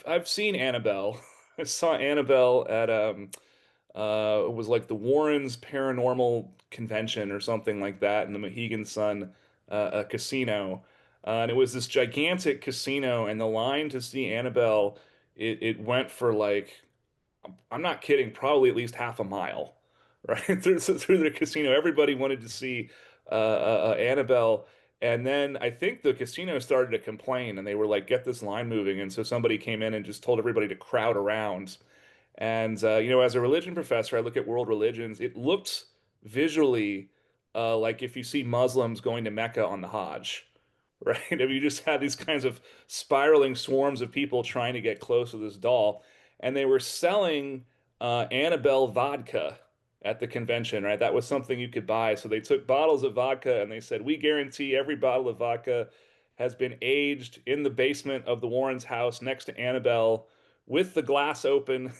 I've seen Annabelle. I saw Annabelle at it was like the Warrens Paranormal Convention or something like that in the Mohegan Sun a casino. And it was this gigantic casino, and the line to see Annabelle, it went for like, I'm not kidding, probably at least half a mile, right? Through the casino. Everybody wanted to see Annabelle. And then I think the casino started to complain and they were like, get this line moving. And so somebody came in and just told everybody to crowd around. And, as a religion professor, I look at world religions. It looked visually like if you see Muslims going to Mecca on the Hajj, right? If you just had these kinds of spiraling swarms of people trying to get close to this doll, and they were selling Annabelle vodka at the convention, right? That was something you could buy. So they took bottles of vodka and they said, "We guarantee every bottle of vodka has been aged in the basement of the Warrens' house next to Annabelle with the glass open."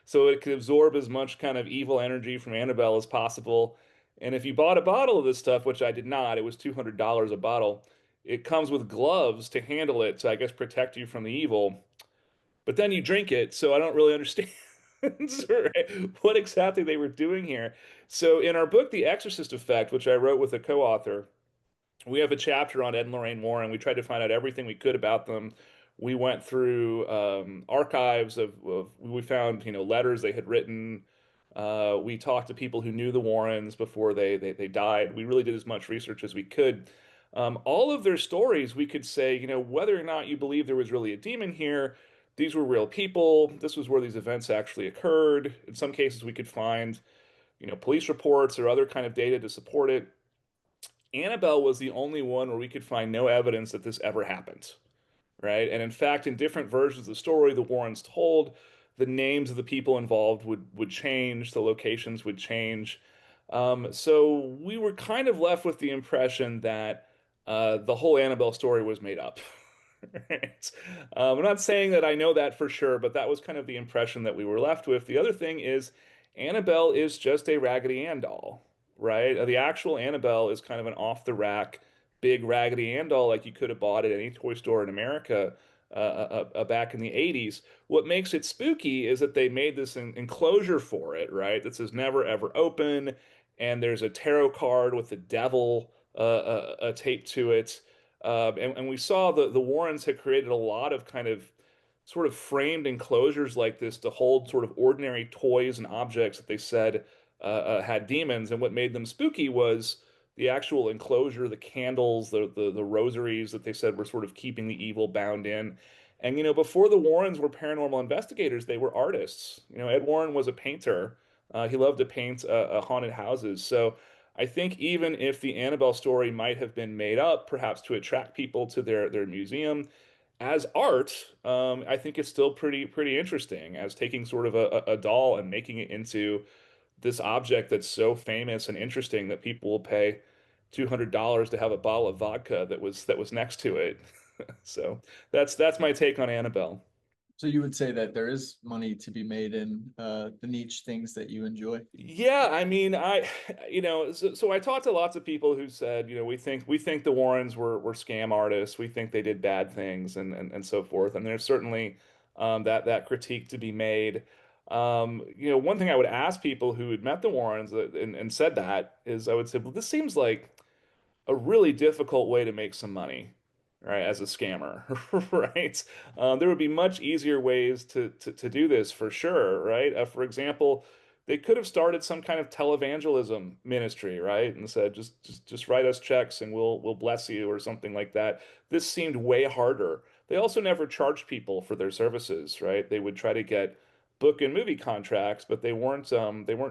So it could absorb as much kind of evil energy from Annabelle as possible. And if you bought a bottle of this stuff, which I did not, it was $200 a bottle. It comes with gloves to handle it, to I guess protect you from the evil. But then you drink it, so I don't really understand what exactly they were doing here. So in our book, The Exorcist Effect, which I wrote with a co-author, we have a chapter on Ed and Lorraine Warren. We tried to find out everything we could about them. We went through archives we found, letters they had written. We talked to people who knew the Warrens before they died. We really did as much research as we could. All of their stories, we could say, whether or not you believe there was really a demon here, these were real people. This was where these events actually occurred. In some cases, we could find, police reports or other kind of data to support it. Annabelle was the only one where we could find no evidence that this ever happened, right? And in fact, in different versions of the story the Warrens told, the names of the people involved would change, the locations would change. So we were kind of left with the impression that the whole Annabelle story was made up. Right? I'm not saying that I know that for sure, but that was kind of the impression that we were left with. The other thing is, Annabelle is just a Raggedy Ann doll, right? The actual Annabelle is kind of an off the rack, big Raggedy Ann doll like you could have bought at any toy store in America back in the 80s. What makes it spooky is that they made this enclosure for it, right? That says never ever open, and there's a tarot card with the devil taped to it. And we saw the Warrens had created a lot of kind of sort of framed enclosures like this to hold sort of ordinary toys and objects that they said had demons. And what made them spooky was the actual enclosure, the candles, the rosaries that they said were sort of keeping the evil bound in. And before the Warrens were paranormal investigators, they were artists. Ed Warren was a painter. He loved to paint haunted houses. So I think even if the Annabelle story might have been made up, perhaps to attract people to their museum, as art, I think it's still pretty interesting as taking sort of a doll and making it into this object that's so famous and interesting that people will pay $200 to have a bottle of vodka that was next to it. So that's my take on Annabelle. So you would say that there is money to be made in the niche things that you enjoy. Yeah, I mean, so I talked to lots of people who said, we think the Warrens were scam artists. We think they did bad things and so forth. And there's certainly that critique to be made. One thing I would ask people who had met the Warrens and said that is I would say, well, this seems like a really difficult way to make some money, right? As a scammer, right? There would be much easier ways to do this for sure, right? For example, they could have started some kind of televangelism ministry, right? And said, just write us checks and we'll bless you or something like that. This seemed way harder. They also never charged people for their services, right? They would try to get book and movie contracts, but they weren't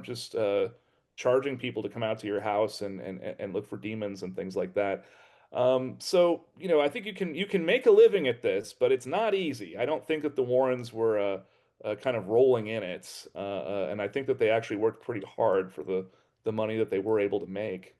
just charging people to come out to your house and look for demons and things like that. So, I think you can make a living at this, but it's not easy. I don't think that the Warrens were kind of rolling in it, and I think that they actually worked pretty hard for the money that they were able to make.